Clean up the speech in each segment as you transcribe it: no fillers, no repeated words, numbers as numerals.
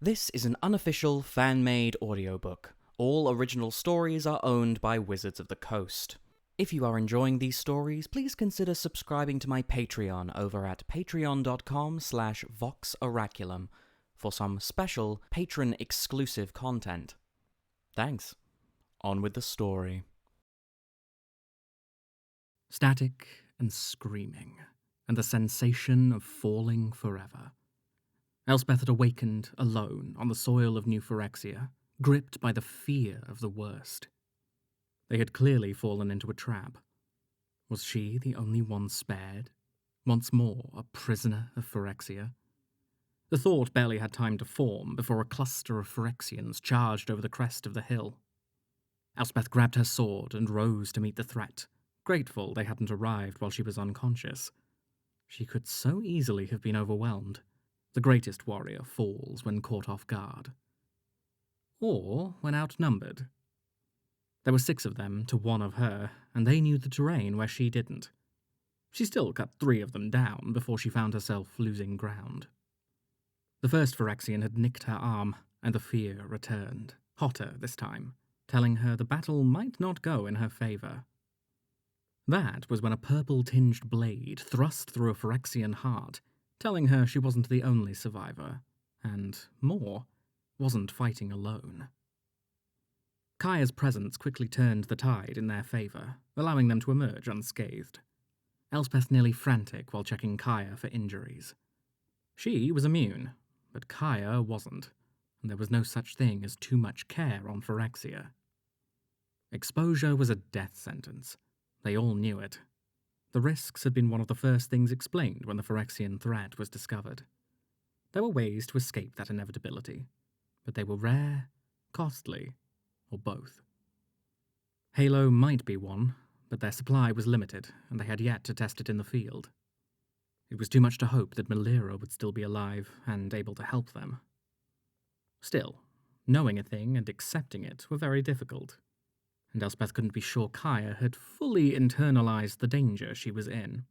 This is an unofficial, fan-made audiobook. All original stories are owned by Wizards of the Coast. If you are enjoying these stories, please consider subscribing to my Patreon over at patreon.com/voxoraculum for some special patron-exclusive content. Thanks. On with the story. Static and screaming, and the sensation of falling forever. Elspeth had awakened alone on the soil of New Phyrexia, gripped by the fear of the worst. They had clearly fallen into a trap. Was she the only one spared? Once more a prisoner of Phyrexia? The thought barely had time to form before a cluster of Phyrexians charged over the crest of the hill. Elspeth grabbed her sword and rose to meet the threat, grateful they hadn't arrived while she was unconscious. She could so easily have been overwhelmed. The greatest warrior falls when caught off guard. Or when outnumbered. There were 6 of them to 1 of her, and they knew the terrain where she didn't. She still cut 3 of them down before she found herself losing ground. The first Phyrexian had nicked her arm, and the fear returned, hotter this time, telling her the battle might not go in her favor. That was when a purple-tinged blade thrust through a Phyrexian heart, telling her she wasn't the only survivor, and, more, wasn't fighting alone. Kaya's presence quickly turned the tide in their favor, allowing them to emerge unscathed. Elspeth nearly frantic while checking Kaya for injuries. She was immune, but Kaya wasn't, and there was no such thing as too much care on Phyrexia. Exposure was a death sentence. They all knew it. The risks had been one of the first things explained when the Phyrexian threat was discovered. There were ways to escape that inevitability, but they were rare, costly, or both. Halo might be one, but their supply was limited, and they had yet to test it in the field. It was too much to hope that Melira would still be alive and able to help them. Still, knowing a thing and accepting it were very difficult, and Elspeth couldn't be sure Kaya had fully internalized the danger she was in.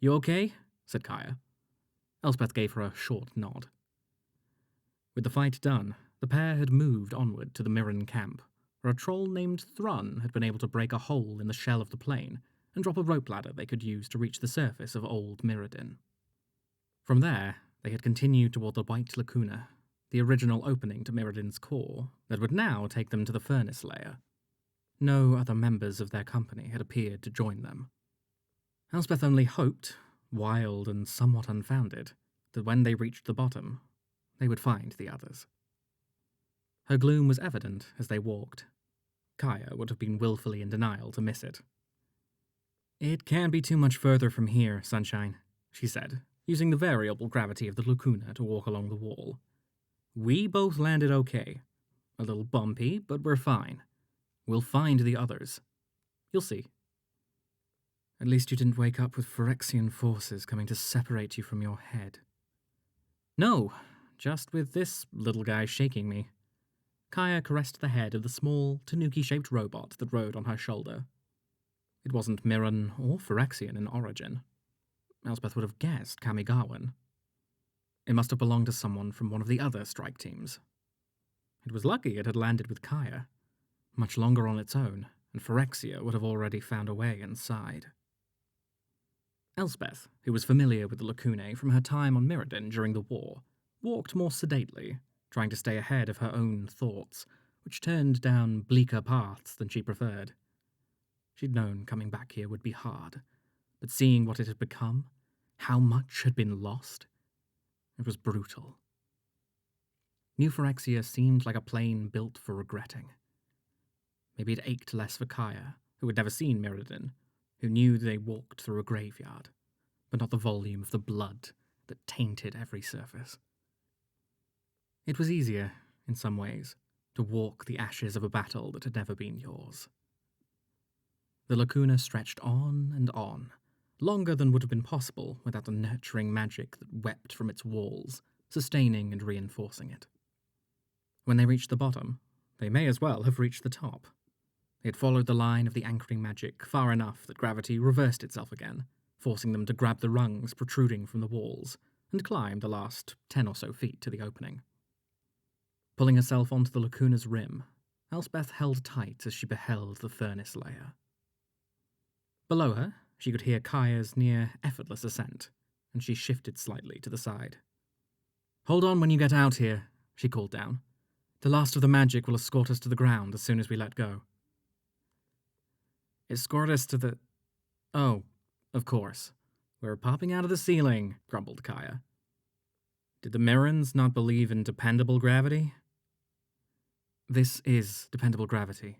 "You okay?" said Kaya. Elspeth gave her a short nod. With the fight done, the pair had moved onward to the Mirren camp, where a troll named Thrun had been able to break a hole in the shell of the plane and drop a rope ladder they could use to reach the surface of Old Mirrodin. From there, they had continued toward the White Lacuna, the original opening to Mirrodin's core that would now take them to the furnace layer. No other members of their company had appeared to join them. Elspeth only hoped, wild and somewhat unfounded, that when they reached the bottom, they would find the others. Her gloom was evident as they walked. Kaya would have been willfully in denial to miss it. "It can't be too much further from here, Sunshine," she said, using the variable gravity of the Lacuna to walk along the wall. "We both landed okay. A little bumpy, but we're fine. We'll find the others. You'll see." "At least you didn't wake up with Phyrexian forces coming to separate you from your head." "No, just with this little guy shaking me." Kaya caressed the head of the small, tanuki-shaped robot that rode on her shoulder. It wasn't Mirren or Phyrexian in origin. Elspeth would have guessed Kamigawan. It must have belonged to someone from one of the other strike teams. It was lucky it had landed with Kaya. Much longer on its own, and Phyrexia would have already found a way inside. Elspeth, who was familiar with the Lacunae from her time on Mirrodin during the war, walked more sedately, trying to stay ahead of her own thoughts, which turned down bleaker paths than she preferred. She'd known coming back here would be hard, but seeing what it had become, how much had been lost, it was brutal. New Phyrexia seemed like a plane built for regretting. Maybe it ached less for Kaya, who had never seen Mirrodin, who knew they walked through a graveyard, but not the volume of the blood that tainted every surface. It was easier, in some ways, to walk the ashes of a battle that had never been yours. The Lacuna stretched on and on, longer than would have been possible without the nurturing magic that wept from its walls, sustaining and reinforcing it. When they reached the bottom, they may as well have reached the top. They had followed the line of the anchoring magic far enough that gravity reversed itself again, forcing them to grab the rungs protruding from the walls and climb the last 10 or so feet to the opening. Pulling herself onto the lacuna's rim, Elspeth held tight as she beheld the furnace layer. Below her, she could hear Kaya's near effortless ascent, and she shifted slightly to the side. "Hold on when you get out here," she called down. "The last of the magic will escort us to the ground as soon as we let go." "Escort us to the... Oh, of course. We're popping out of the ceiling," grumbled Kaya. "Did the Mirrans not believe in dependable gravity?" "This is dependable gravity.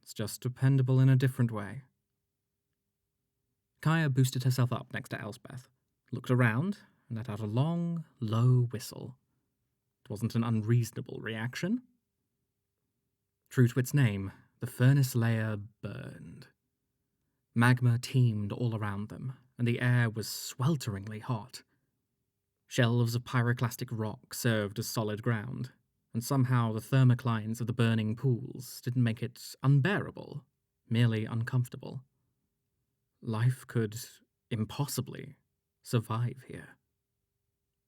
It's just dependable in a different way." Kaya boosted herself up next to Elspeth, looked around, and let out a long, low whistle. It wasn't an unreasonable reaction. True to its name, the furnace layer burned. Magma teemed all around them, and the air was swelteringly hot. Shelves of pyroclastic rock served as solid ground, and somehow the thermoclines of the burning pools didn't make it unbearable, merely uncomfortable. Life could impossibly survive here.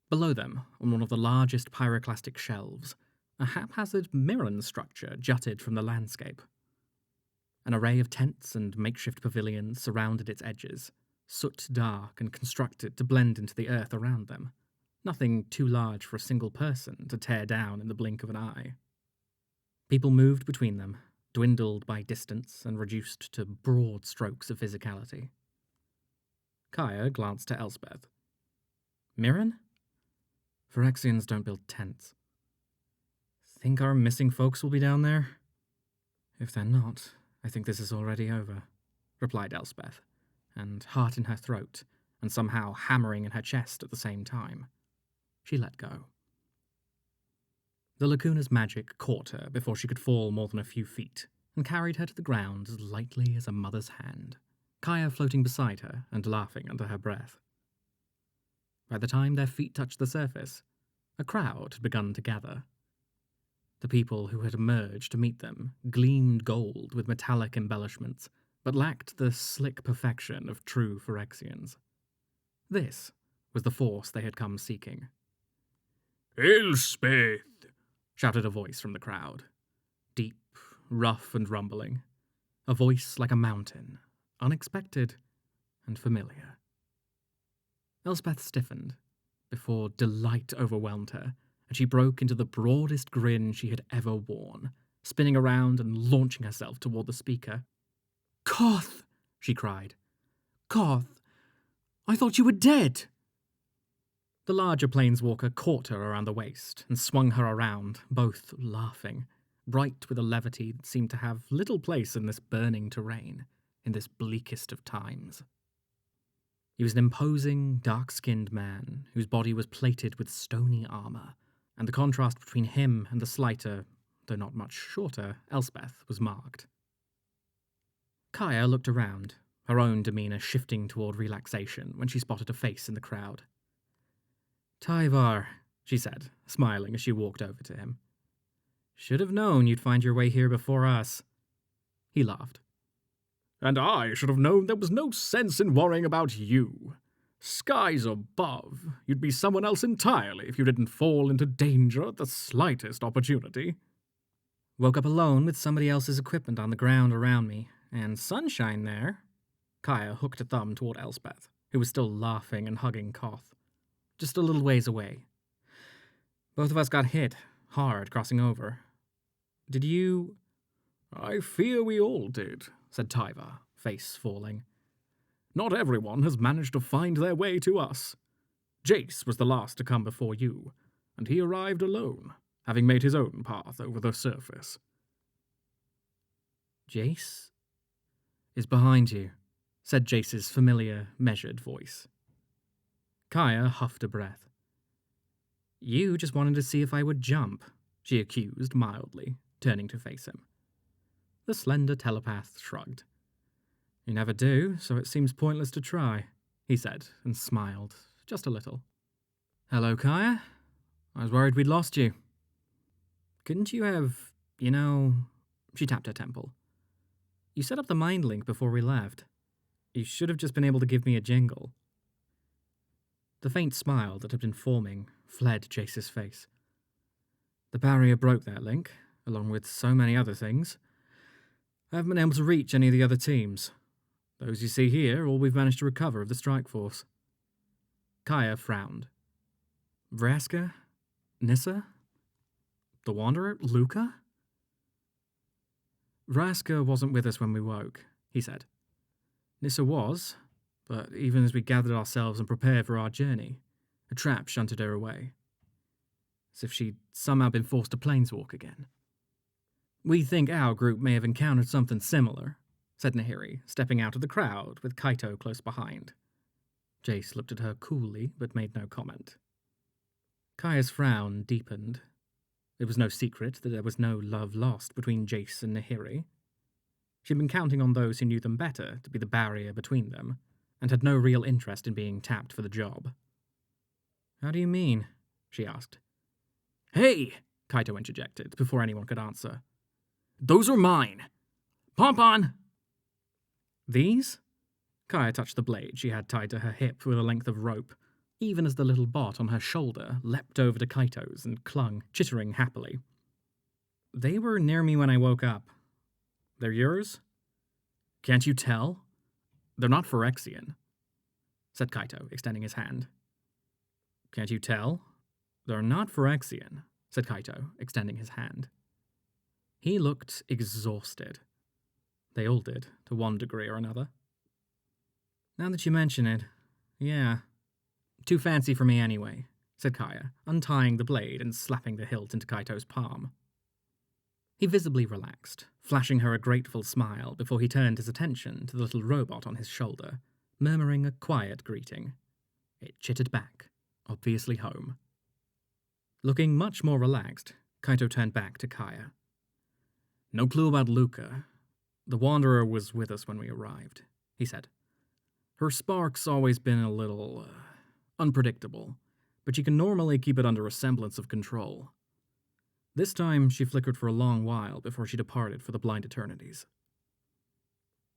Below them, on one of the largest pyroclastic shelves, a haphazard Mirran structure jutted from the landscape. An array of tents and makeshift pavilions surrounded its edges, soot dark and constructed to blend into the earth around them, nothing too large for a single person to tear down in the blink of an eye. People moved between them, dwindled by distance and reduced to broad strokes of physicality. Kaya glanced to Elspeth. "Mirran? Phyrexians don't build tents. Think our missing folks will be down there?" "If they're not, I think this is already over," replied Elspeth, and heart in her throat, and somehow hammering in her chest at the same time. She let go. The lacuna's magic caught her before she could fall more than a few feet, and carried her to the ground as lightly as a mother's hand, Kaya floating beside her and laughing under her breath. By the time their feet touched the surface, a crowd had begun to gather. The people who had emerged to meet them gleamed gold with metallic embellishments, but lacked the slick perfection of true Phyrexians. This was the force they had come seeking. "Elspeth!" shouted a voice from the crowd. Deep, rough, and rumbling. A voice like a mountain, unexpected and familiar. Elspeth stiffened, before delight overwhelmed her, and she broke into the broadest grin she had ever worn, spinning around and launching herself toward the speaker. "Koth!" she cried. "Koth! I thought you were dead!" The larger planeswalker caught her around the waist and swung her around, both laughing, bright with a levity that seemed to have little place in this burning terrain, in this bleakest of times. He was an imposing, dark-skinned man whose body was plated with stony armor, and the contrast between him and the slighter, though not much shorter, Elspeth was marked. Kaya looked around, her own demeanor shifting toward relaxation when she spotted a face in the crowd. "Tyvar," she said, smiling as she walked over to him. "Should have known you'd find your way here before us." He laughed. "And I should have known there was no sense in worrying about you. Skies above, you'd be someone else entirely if you didn't fall into danger at the slightest opportunity." "Woke up alone with somebody else's equipment on the ground around me, and sunshine there." Kaya hooked a thumb toward Elspeth, who was still laughing and hugging Koth. "Just a little ways away. Both of us got hit, hard, crossing over. Did you—" "I fear we all did," said Tyvar, face falling. "Not everyone has managed to find their way to us. Jace was the last to come before you, and he arrived alone, having made his own path over the surface." "Jace is behind you," said Jace's familiar, measured voice. Kaya huffed a breath. "You just wanted to see if I would jump," she accused mildly, turning to face him. The slender telepath shrugged. "You never do, so it seems pointless to try," he said, and smiled, just a little. "Hello, Kaya. I was worried we'd lost you. Couldn't you have, She tapped her temple. "You set up the mind link before we left. You should have just been able to give me a jingle." The faint smile that had been forming fled Jace's face. The barrier broke that link, along with so many other things. I haven't been able to reach any of the other teams. Those you see here are all we've managed to recover of the strike force. Kaya frowned. Vraska? Nissa? The Wanderer? Luca? Vraska wasn't with us when we woke, he said. Nissa was, but even as we gathered ourselves and prepared for our journey, a trap shunted her away. As if she'd somehow been forced to planeswalk again. We think our group may have encountered something similar, said Nahiri, stepping out of the crowd with Kaito close behind. Jace looked at her coolly, but made no comment. Kaya's frown deepened. It was no secret that there was no love lost between Jace and Nahiri. She'd been counting on those who knew them better to be the barrier between them, and had no real interest in being tapped for the job. How do you mean? She asked. Hey! Kaito interjected, before anyone could answer. Those are mine! Pompon! These? Kaya touched the blade she had tied to her hip with a length of rope, even as the little bot on her shoulder leapt over to Kaito's and clung, chittering happily. They were near me when I woke up. They're yours? Can't you tell? They're not Phyrexian, said Kaito, extending his hand. Can't you tell? They're not Phyrexian, said Kaito, extending his hand. He looked exhausted. They all did, to one degree or another. Now that you mention it, yeah. Too fancy for me anyway, said Kaya, untying the blade and slapping the hilt into Kaito's palm. He visibly relaxed, flashing her a grateful smile before he turned his attention to the little robot on his shoulder, murmuring a quiet greeting. It chittered back, obviously home. Looking much more relaxed, Kaito turned back to Kaya. No clue about Luca. The Wanderer was with us when we arrived, he said. Her spark's always been a little unpredictable, but she can normally keep it under a semblance of control. This time, she flickered for a long while before she departed for the blind eternities.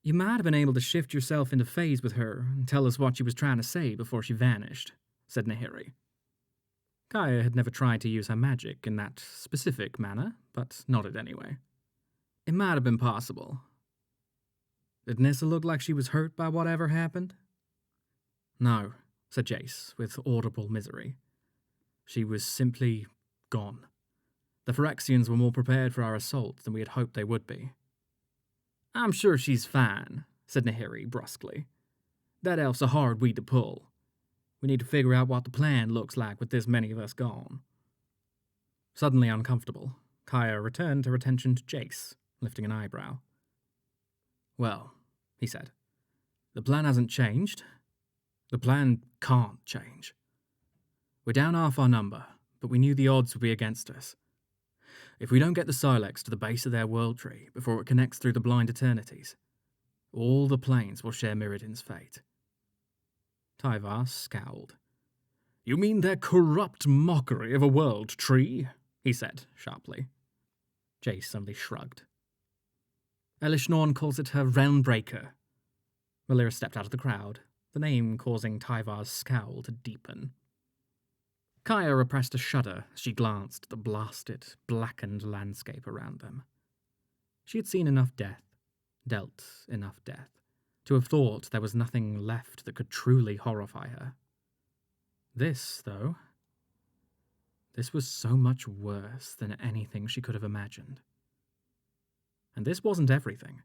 You might have been able to shift yourself into phase with her and tell us what she was trying to say before she vanished, said Nahiri. Kaya had never tried to use her magic in that specific manner, but nodded anyway. It might have been possible. Did Nissa look like she was hurt by whatever happened? No, said Jace, with audible misery. She was simply gone. The Phyrexians were more prepared for our assault than we had hoped they would be. I'm sure she's fine, said Nahiri brusquely. That elf's a hard weed to pull. We need to figure out what the plan looks like with this many of us gone. Suddenly uncomfortable, Kaya returned her attention to Jace, lifting an eyebrow. Well, he said, the plan hasn't changed. The plan can't change. We're down half our number, but we knew the odds would be against us. If we don't get the Silex to the base of their world tree before it connects through the blind eternities, all the planes will share Mirrodin's fate. Tyvar scowled. You mean their corrupt mockery of a world tree? He said, sharply. Jace suddenly shrugged. Elishnorn calls it her realm breaker. Valera stepped out of the crowd, the name causing Tyvar's scowl to deepen. Kaya repressed a shudder as she glanced at the blasted, blackened landscape around them. She had seen enough death, dealt enough death, to have thought there was nothing left that could truly horrify her. This, though, this was so much worse than anything she could have imagined. And this wasn't everything.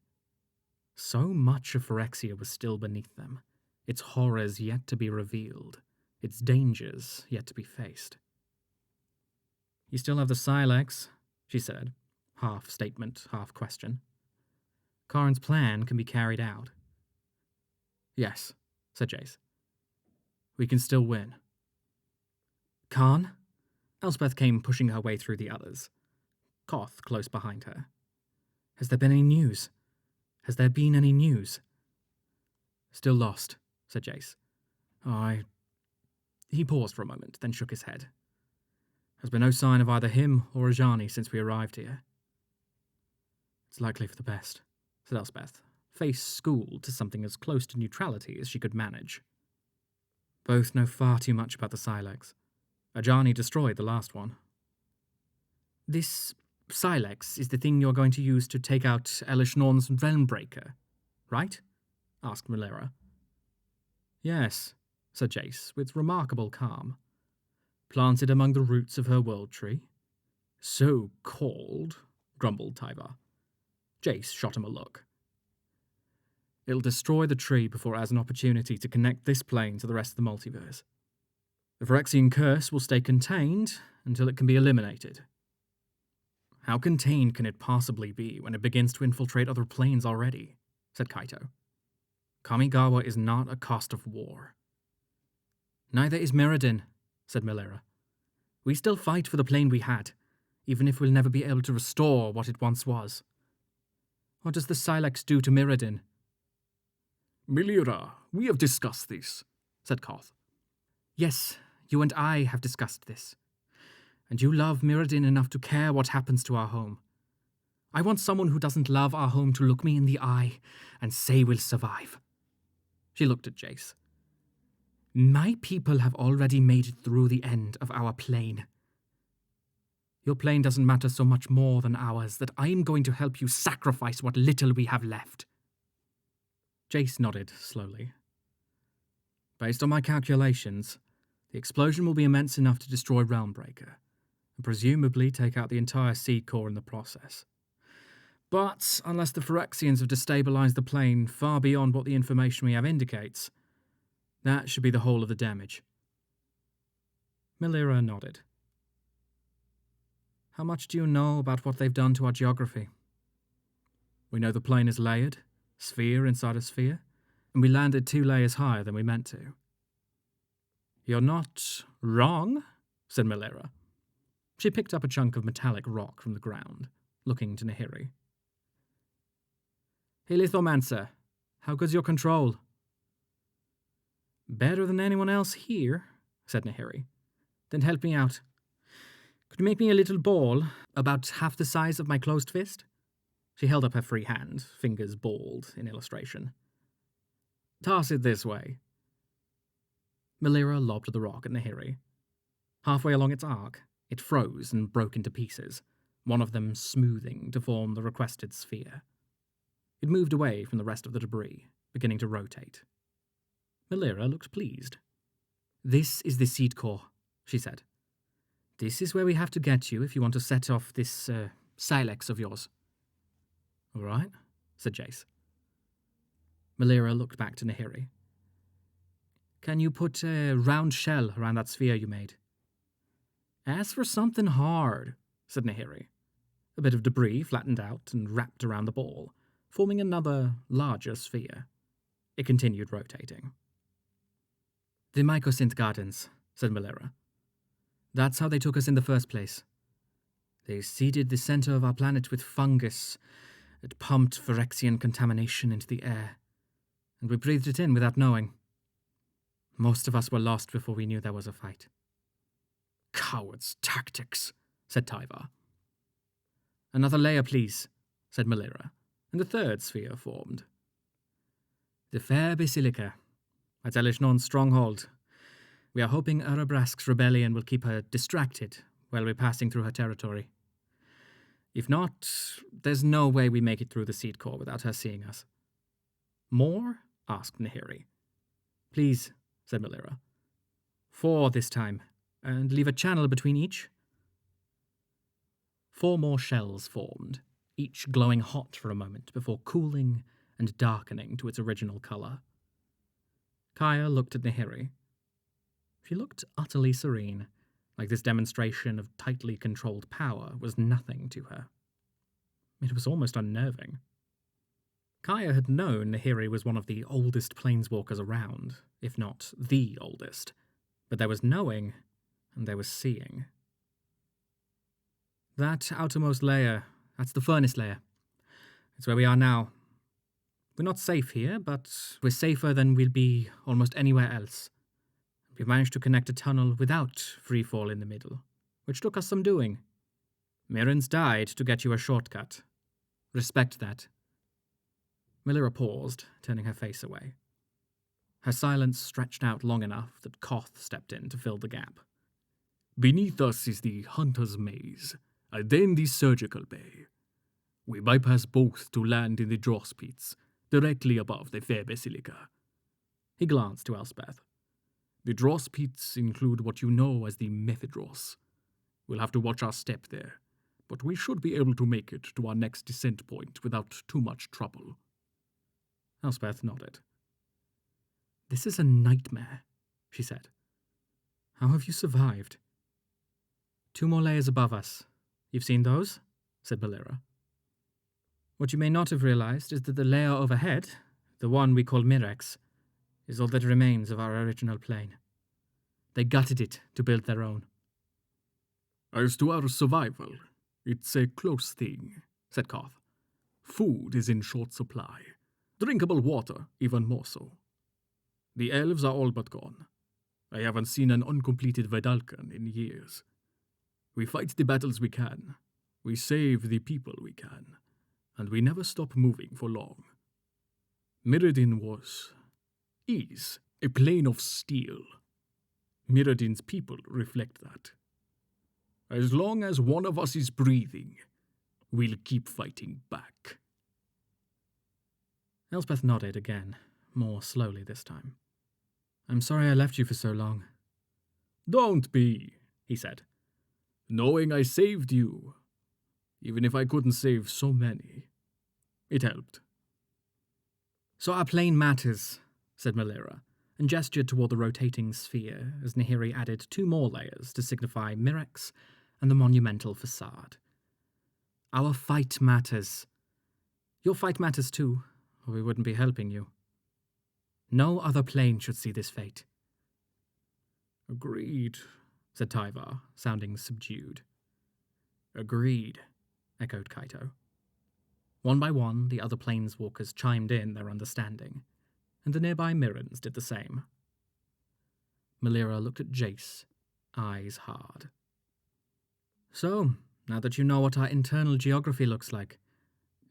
So much of Phyrexia was still beneath them, its horrors yet to be revealed, its dangers yet to be faced. You still have the Silex, she said, half statement, half question. Karn's plan can be carried out. Yes, said Jace. We can still win. Karn? Elspeth came pushing her way through the others, Koth close behind her. Has there been any news? Has there been any news? Still lost, said Jace. He paused for a moment, then shook his head. There's been no sign of either him or Ajani since we arrived here. It's likely for the best, said Elspeth, face schooled to something as close to neutrality as she could manage. Both know far too much about the Silex. Ajani destroyed the last one. This Silex is the thing you're going to use to take out Elishnorn's Realmbreaker, right? Asked Melira. Yes, said Jace, with remarkable calm. Planted among the roots of her world tree. So called, grumbled Tyvar. Jace shot him a look. It'll destroy the tree before it has an opportunity to connect this plane to the rest of the multiverse. The Phyrexian curse will stay contained until it can be eliminated. How contained can it possibly be when it begins to infiltrate other planes already? Said Kaito. Kamigawa is not a cost of war. Neither is Mirrodin, said Melira. We still fight for the plane we had, even if we'll never be able to restore what it once was. What does the Silex do to Mirrodin? Melira, we have discussed this, said Koth. Yes, you and I have discussed this. And you love Mirrodin enough to care what happens to our home. I want someone who doesn't love our home to look me in the eye and say we'll survive. She looked at Jace. My people have already made it through the end of our plane. Your plane doesn't matter so much more than ours that I am going to help you sacrifice what little we have left. Jace nodded slowly. Based on my calculations, the explosion will be immense enough to destroy Realmbreaker, and presumably take out the entire seed core in the process. But unless the Phyrexians have destabilized the plane far beyond what the information we have indicates, that should be the whole of the damage. Melira nodded. How much do you know about what they've done to our geography? We know the plane is layered, sphere inside a sphere, and we landed 2 layers higher than we meant to. You're not wrong, said Melira. She picked up a chunk of metallic rock from the ground, looking to Nahiri. Hey, Lithomancer, how good's your control? Better than anyone else here, said Nahiri. Then help me out. Could you make me a little ball, about half the size of my closed fist? She held up her free hand, fingers balled in illustration. Toss it this way. Melira lobbed the rock at Nahiri. Halfway along its arc, it froze and broke into pieces, one of them smoothing to form the requested sphere. It moved away from the rest of the debris, beginning to rotate. Melira looked pleased. This is the seed core, she said. This is where we have to get you if you want to set off this Silex of yours. All right, said Jace. Melira looked back to Nahiri. Can you put a round shell around that sphere you made? Ask for something hard, said Nahiri. A bit of debris flattened out and wrapped around the ball, forming another, larger sphere. It continued rotating. The Mycosynth Gardens, said Melira. That's how they took us in the first place. They seeded the center of our planet with fungus that pumped Phyrexian contamination into the air, and we breathed it in without knowing. Most of us were lost before we knew there was a fight. Cowards' tactics, said Tyvar. Another layer, please, said Melira, and a third sphere formed. The fair Basilica, at Elishnorn's stronghold. We are hoping Erebrask's rebellion will keep her distracted while we're passing through her territory. If not, there's no way we make it through the seed core without her seeing us. More? Asked Nahiri. Please, said Melira. 4 this time, and leave a channel between each. 4 more shells formed, each glowing hot for a moment before cooling and darkening to its original colour. Kaya looked at Nahiri. She looked utterly serene, like this demonstration of tightly controlled power was nothing to her. It was almost unnerving. Kaya had known Nahiri was one of the oldest planeswalkers around, if not the oldest, but there was knowing, and there was seeing. That outermost layer, that's the furnace layer. It's where we are now. We're not safe here, but we're safer than we'll be almost anywhere else. We've managed to connect a tunnel without freefall in the middle, which took us some doing. Mirren's died to get you a shortcut. Respect that. Melira paused, turning her face away. Her silence stretched out long enough that Koth stepped in to fill the gap. Beneath us is the Hunter's Maze, and then the surgical bay. We bypass both to land in the dross pits, directly above the fair basilica. He glanced to Elspeth. The dross pits include what you know as the Methydros. We'll have to watch our step there, but we should be able to make it to our next descent point without too much trouble. Elspeth nodded. This is a nightmare, she said. How have you survived? 2 more layers above us. You've seen those? Said Melira. What you may not have realized is that the layer overhead, the one we call Mirex, is all that remains of our original plane. They gutted it to build their own. As to our survival, it's a close thing, said Koth. Food is in short supply. Drinkable water, even more so. The elves are all but gone. I haven't seen an uncompleted Vidalcan in years. We fight the battles we can. We save the people we can. And we never stop moving for long. Mirrodin is a plane of steel. Mirrodin's people reflect that. As long as one of us is breathing, we'll keep fighting back. Elspeth nodded again, more slowly this time. I'm sorry I left you for so long. Don't be, he said. Knowing I saved you, even if I couldn't save so many, it helped. So our plane matters, said Melira, and gestured toward the rotating sphere as Nahiri added 2 more layers to signify Mirex and the monumental facade. Our fight matters. Your fight matters too, or we wouldn't be helping you. No other plane should see this fate. Agreed, said Tyvar, sounding subdued. Agreed, echoed Kaito. One by one, the other planeswalkers chimed in their understanding, and the nearby Mirrans did the same. Melira looked at Jace, eyes hard. So, now that you know what our internal geography looks like,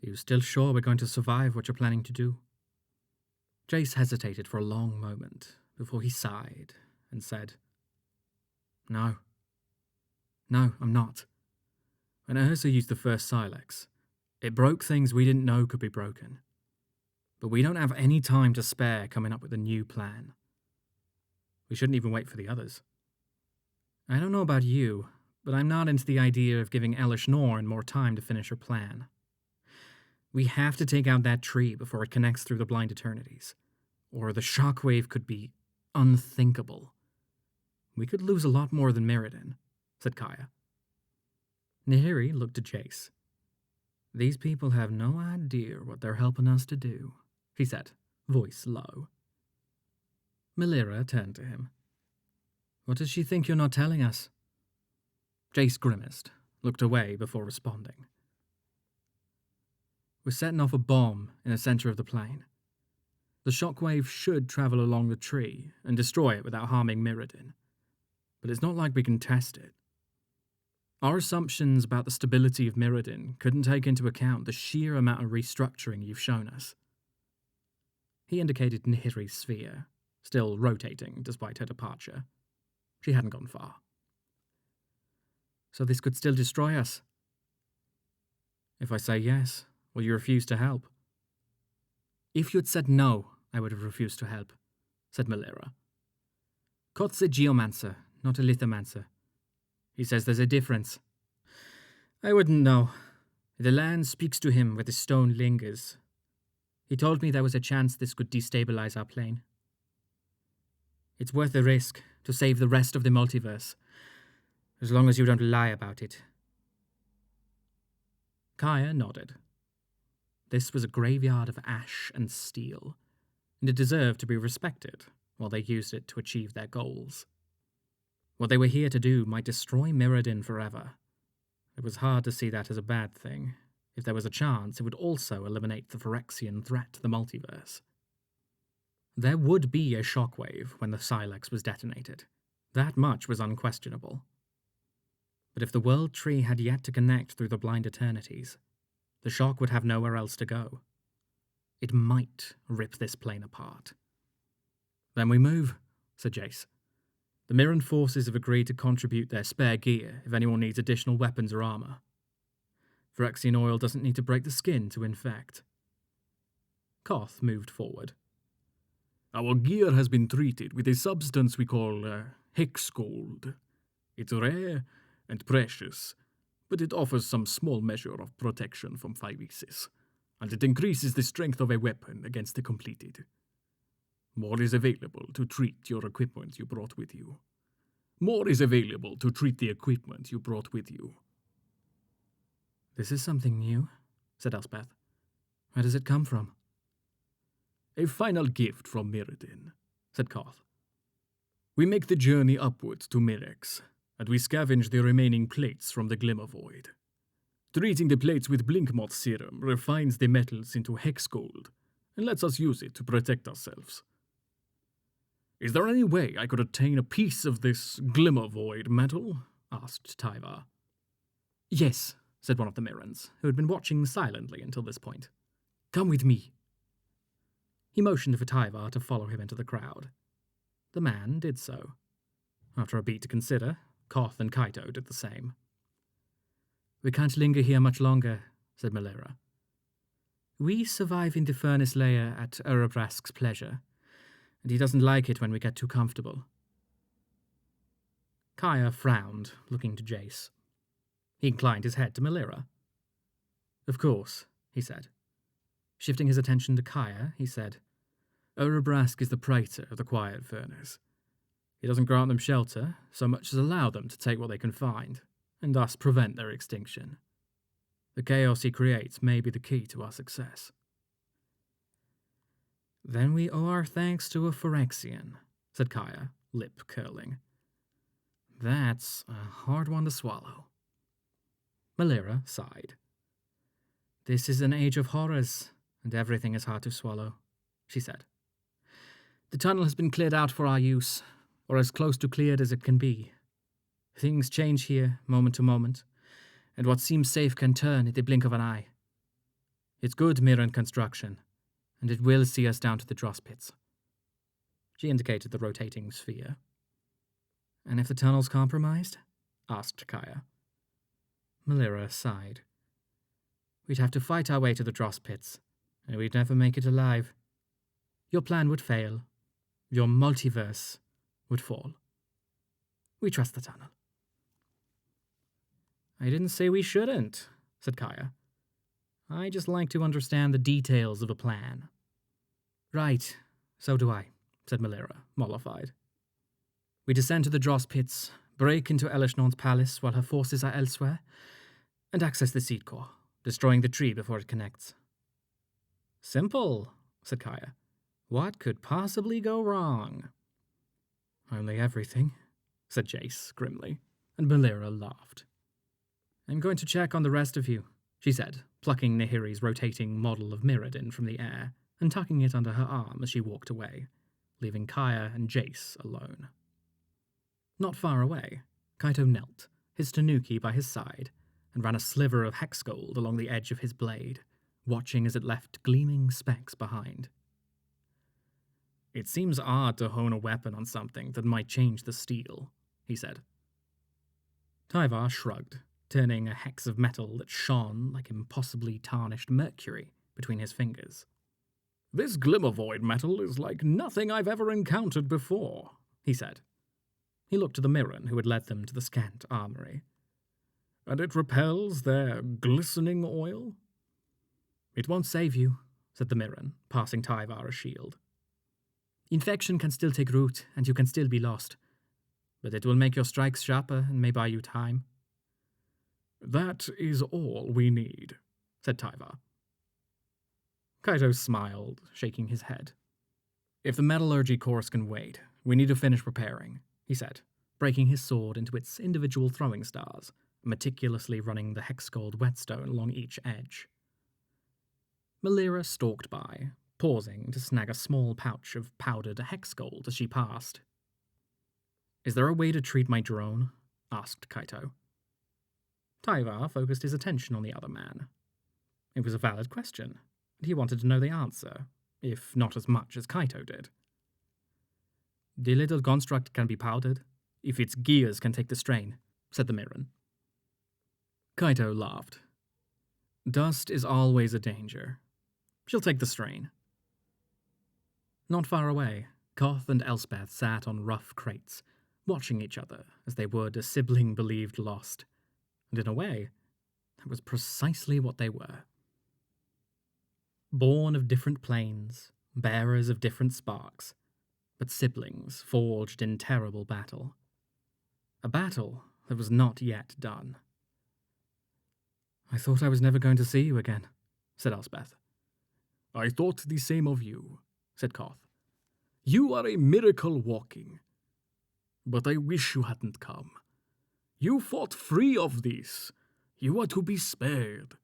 are you still sure we're going to survive what you're planning to do? Jace hesitated for a long moment before he sighed and said, No, I'm not. When Ursa used the first Silex, it broke things we didn't know could be broken. But we don't have any time to spare coming up with a new plan. We shouldn't even wait for the others. I don't know about you, but I'm not into the idea of giving Elish Norn more time to finish her plan. We have to take out that tree before it connects through the blind eternities, or the shockwave could be unthinkable. We could lose a lot more than Mirrodin, said Kaya. Nahiri looked at Jace. These people have no idea what they're helping us to do, he said, voice low. Melira turned to him. What does she think you're not telling us? Jace grimaced, looked away before responding. We're setting off a bomb in the center of the plane. The shockwave should travel along the tree and destroy it without harming Mirrodin. But it's not like we can test it. Our assumptions about the stability of Mirrodin couldn't take into account the sheer amount of restructuring you've shown us. He indicated Nahiri's sphere, still rotating despite her departure. She hadn't gone far. So this could still destroy us? If I say yes, will you refuse to help? If you'd said no, I would have refused to help, said Melira. Koth's a geomancer, not a lithomancer. He says there's a difference. I wouldn't know. The land speaks to him where the stone lingers. He told me there was a chance this could destabilize our plane. It's worth the risk to save the rest of the multiverse, as long as you don't lie about it. Kaya nodded. This was a graveyard of ash and steel, and it deserved to be respected while they used it to achieve their goals. What they were here to do might destroy Mirrodin forever. It was hard to see that as a bad thing. If there was a chance, it would also eliminate the Phyrexian threat to the multiverse. There would be a shockwave when the Silex was detonated. That much was unquestionable. But if the World Tree had yet to connect through the blind eternities, the shock would have nowhere else to go. It might rip this plane apart. Then we move, said Jace. The Mirran forces have agreed to contribute their spare gear if anyone needs additional weapons or armor. Phyrexian oil doesn't need to break the skin to infect. Koth moved forward. Our gear has been treated with a substance we call hex gold. It's rare and precious, but it offers some small measure of protection from phyresis, and it increases the strength of a weapon against the completed. More is available to treat your equipment you brought with you. More is available to treat the equipment you brought with you. This is something new, said Elspeth. Where does it come from? A final gift from Mirrodin, said Koth. We make the journey upwards to Mirex, and we scavenge the remaining plates from the Glimmer Void. Treating the plates with Blinkmoth serum refines the metals into hex gold and lets us use it to protect ourselves. Is there any way I could obtain a piece of this Glimmer Void metal? Asked Tyvar. Yes, said one of the Mirrans, who had been watching silently until this point. Come with me. He motioned for Tyvar to follow him into the crowd. The man did so. After a beat to consider, Koth and Kaito did the same. We can't linger here much longer, said Melira. We survive in the furnace layer at Urubrask's pleasure, and he doesn't like it when we get too comfortable. Kaya frowned, looking to Jace. He inclined his head to Melira. Of course, he said. Shifting his attention to Kaya, he said, Urubrask is the praetor of the Quiet Furnace. He doesn't grant them shelter, so much as allow them to take what they can find, and thus prevent their extinction. The chaos he creates may be the key to our success. Then we owe our thanks to a Phyrexian, said Kaya, lip curling. That's a hard one to swallow. Melira sighed. This is an age of horrors, and everything is hard to swallow, she said. The tunnel has been cleared out for our use, or as close to cleared as it can be. Things change here, moment to moment, and what seems safe can turn at the blink of an eye. It's good Mirran construction, and it will see us down to the dross pits. She indicated the rotating sphere. And if the tunnel's compromised? Asked Kaya. Melira sighed. We'd have to fight our way to the dross pits, and we'd never make it alive. Your plan would fail. Your multiverse would fall. We trust the tunnel. I didn't say we shouldn't, said Kaya. I just like to understand the details of a plan. Right, so do I, said Melira, mollified. We descend to the dross pits, break into Elishnon's palace while her forces are elsewhere, and access the seed core, destroying the tree before it connects. Simple, said Kaya. What could possibly go wrong? Only everything, said Jace grimly, and Melira laughed. I'm going to check on the rest of you, she said, plucking Nahiri's rotating model of Mirrodin from the air and tucking it under her arm as she walked away, leaving Kaya and Jace alone. Not far away, Kaito knelt, his tanuki by his side, and ran a sliver of hex gold along the edge of his blade, watching as it left gleaming specks behind. It seems odd to hone a weapon on something that might change the steel, he said. Tyvar shrugged, turning a hex of metal that shone like impossibly tarnished mercury between his fingers. This Glimmer Void metal is like nothing I've ever encountered before, he said. He looked to the Mirran who had led them to the scant armory. And it repels their glistening oil? It won't save you, said the Mirran, passing Tyvar a shield. Infection can still take root, and you can still be lost. But it will make your strikes sharper and may buy you time. That is all we need, said Tyvar. Kaito smiled, shaking his head. If the metallurgy course can wait, we need to finish preparing, he said, breaking his sword into its individual throwing stars, meticulously running the hex-gold whetstone along each edge. Melira stalked by, pausing to snag a small pouch of powdered hex gold as she passed. Is there a way to treat my drone? Asked Kaito. Tyvar focused his attention on the other man. It was a valid question, and he wanted to know the answer, if not as much as Kaito did. The little construct can be powdered, if its gears can take the strain, said the Mirran. Kaito laughed. Dust is always a danger. She'll take the strain. Not far away, Koth and Elspeth sat on rough crates, watching each other as they would a sibling believed lost. And in a way, that was precisely what they were. Born of different planes, bearers of different sparks, but siblings forged in terrible battle. A battle that was not yet done. "I thought I was never going to see you again," said Elspeth. "I thought the same of you," said Koth. "You are a miracle walking. But I wish you hadn't come. You fought free of this. You are to be spared.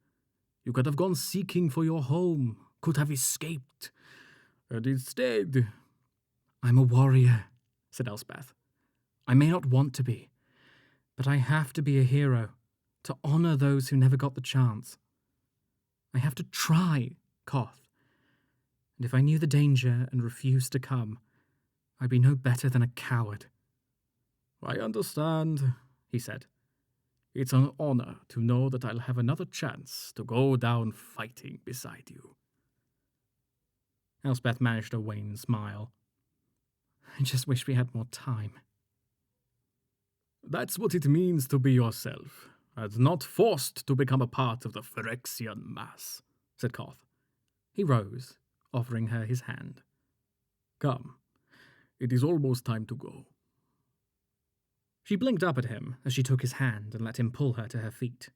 You could have gone seeking for your home, could have escaped. And instead—" "I'm a warrior," said Elspeth. "I may not want to be, but I have to be a hero, to honor those who never got the chance. I have to try, Koth. And if I knew the danger and refused to come, I'd be no better than a coward." "I understand," he said. "It's an honor to know that I'll have another chance to go down fighting beside you." Elspeth managed a wan smile. "I just wish we had more time." "That's what it means to be yourself, and not forced to become a part of the Phyrexian mass," said Koth. He rose, offering her his hand. "Come, it is almost time to go." She blinked up at him as she took his hand and let him pull her to her feet.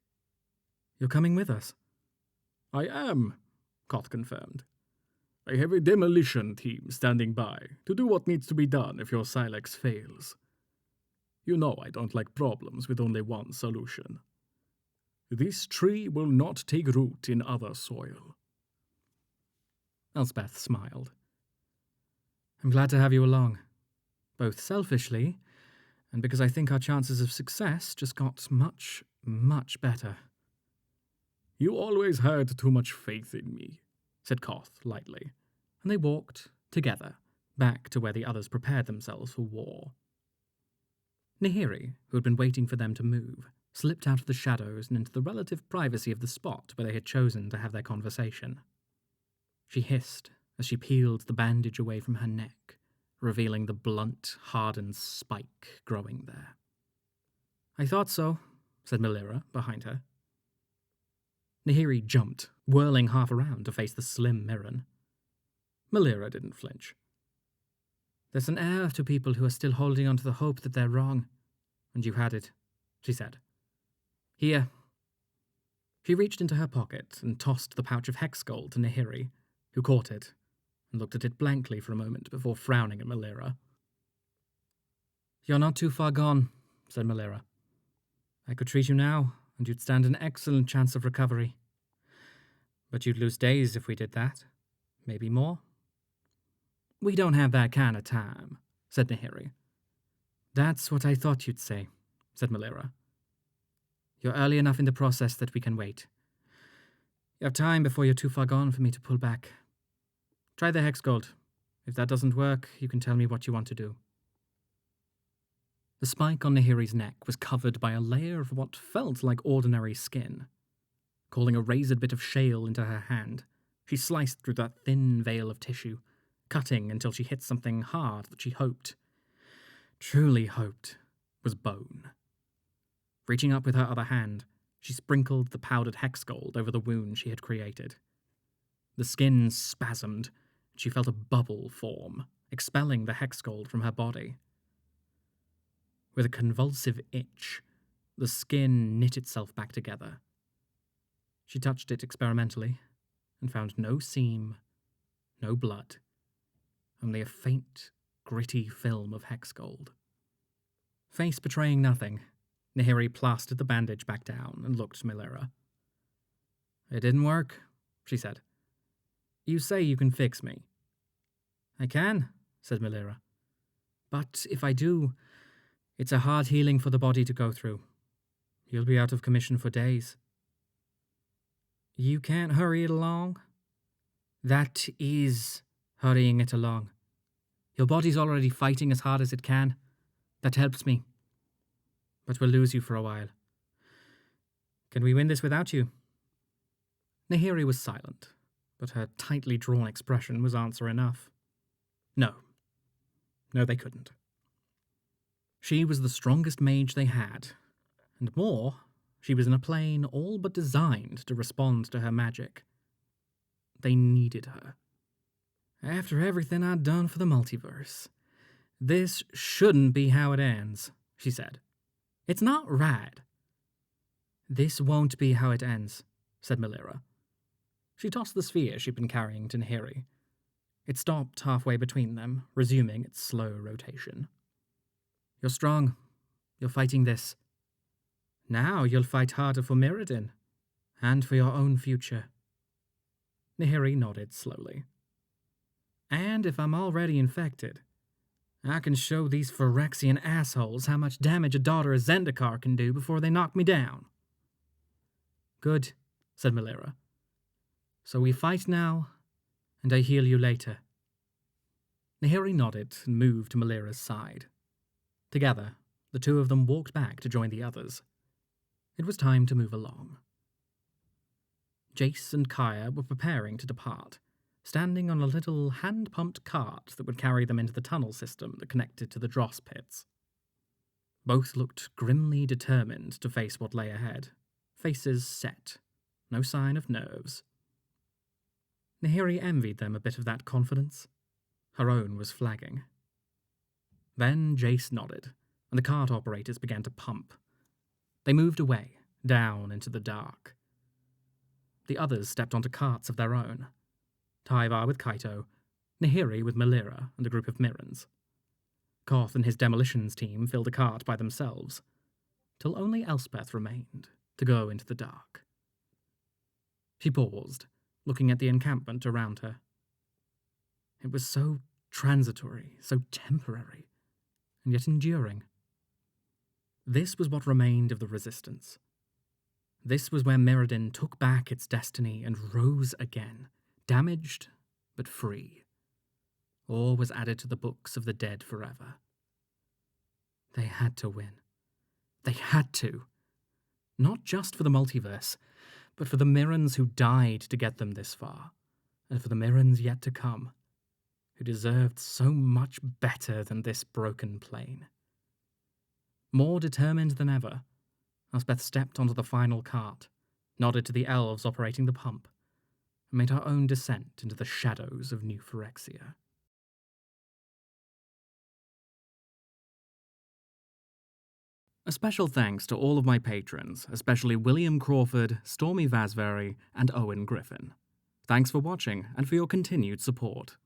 "You're coming with us?" "I am," Koth confirmed. "I have a demolition team standing by to do what needs to be done if your Silex fails. You know I don't like problems with only one solution. This tree will not take root in other soil." Elspeth smiled. "I'm glad to have you along, both selfishly and because I think our chances of success just got much, much better." "You always had too much faith in me," said Koth lightly, and they walked, together, back to where the others prepared themselves for war. Nahiri, who had been waiting for them to move, slipped out of the shadows and into the relative privacy of the spot where they had chosen to have their conversation. She hissed as she peeled the bandage away from her neck, revealing the blunt, hardened spike growing there. "I thought so," said Melira behind her. Nahiri jumped, whirling half around to face the slim Mirren. Melira didn't flinch. "There's an air to people who are still holding on to the hope that they're wrong, and you had it," she said. "Here." She reached into her pocket and tossed the pouch of hex gold to Nahiri, who caught it and looked at it blankly for a moment before frowning at Melira. "You're not too far gone," said Melira. "I could treat you now, and you'd stand an excellent chance of recovery. But you'd lose days if we did that. Maybe more." "We don't have that kind of time," said Nahiri. "That's what I thought you'd say," said Melira. "You're early enough in the process that we can wait. You have time before you're too far gone for me to pull back. Try the hex gold. If that doesn't work, you can tell me what you want to do." The spike on Nahiri's neck was covered by a layer of what felt like ordinary skin. Calling a razored bit of shale into her hand, she sliced through that thin veil of tissue, cutting until she hit something hard that she hoped, truly hoped, was bone. Reaching up with her other hand, she sprinkled the powdered hex gold over the wound she had created. The skin spasmed, and she felt a bubble form, expelling the hex gold from her body. With a convulsive itch, the skin knit itself back together. She touched it experimentally and found no seam, no blood, only a faint, gritty film of hex gold. Face betraying nothing, Nahiri plastered the bandage back down and looked at Melira. "It didn't work," she said. "You say you can fix me." "I can," said Melira. "But if I do, it's a hard healing for the body to go through. You'll be out of commission for days." "You can't hurry it along?" "That is hurrying it along. Your body's already fighting as hard as it can. That helps me. But we'll lose you for a while. Can we win this without you?" Nahiri was silent, but her tightly drawn expression was answer enough. No. No, they couldn't. She was the strongest mage they had, and more, she was in a plane all but designed to respond to her magic. They needed her. After everything I'd done for the multiverse, this shouldn't be how it ends, she said. It's not right. This won't be how it ends, said Melira. She tossed the sphere she'd been carrying to Nahiri. It stopped halfway between them, resuming its slow rotation. You're strong. You're fighting this. Now you'll fight harder for Mirrodin, and for your own future. Nahiri nodded slowly. And if I'm already infected, I can show these Phyrexian assholes how much damage a daughter of Zendikar can do before they knock me down. Good, said Melira. So we fight now, and I heal you later. Nahiri nodded and moved to Melira's side. Together, the two of them walked back to join the others. It was time to move along. Jace and Kaya were preparing to depart, standing on a little hand-pumped cart that would carry them into the tunnel system that connected to the dross pits. Both looked grimly determined to face what lay ahead, faces set, no sign of nerves. Nahiri envied them a bit of that confidence. Her own was flagging. Then Jace nodded, and the cart operators began to pump. They moved away, down into the dark. The others stepped onto carts of their own. Tyvar with Kaito, Nahiri with Melira and a group of Mirrans. Koth and his demolitions team filled a cart by themselves, till only Elspeth remained to go into the dark. She paused, looking at the encampment around her. It was so transitory, so temporary, and yet enduring. This was what remained of the Resistance. This was where Mirrodin took back its destiny and rose again, damaged but free. Or was added to the books of the dead forever. They had to win. They had to. Not just for the multiverse, but for the Mirrans who died to get them this far, and for the Mirrans yet to come, who deserved so much better than this broken plane. More determined than ever, Elspeth stepped onto the final cart, nodded to the elves operating the pump, and made her own descent into the shadows of New Phyrexia. A special thanks to all of my patrons, especially William Crawford, Stormy Vasvary, and Owen Griffin. Thanks for watching and for your continued support.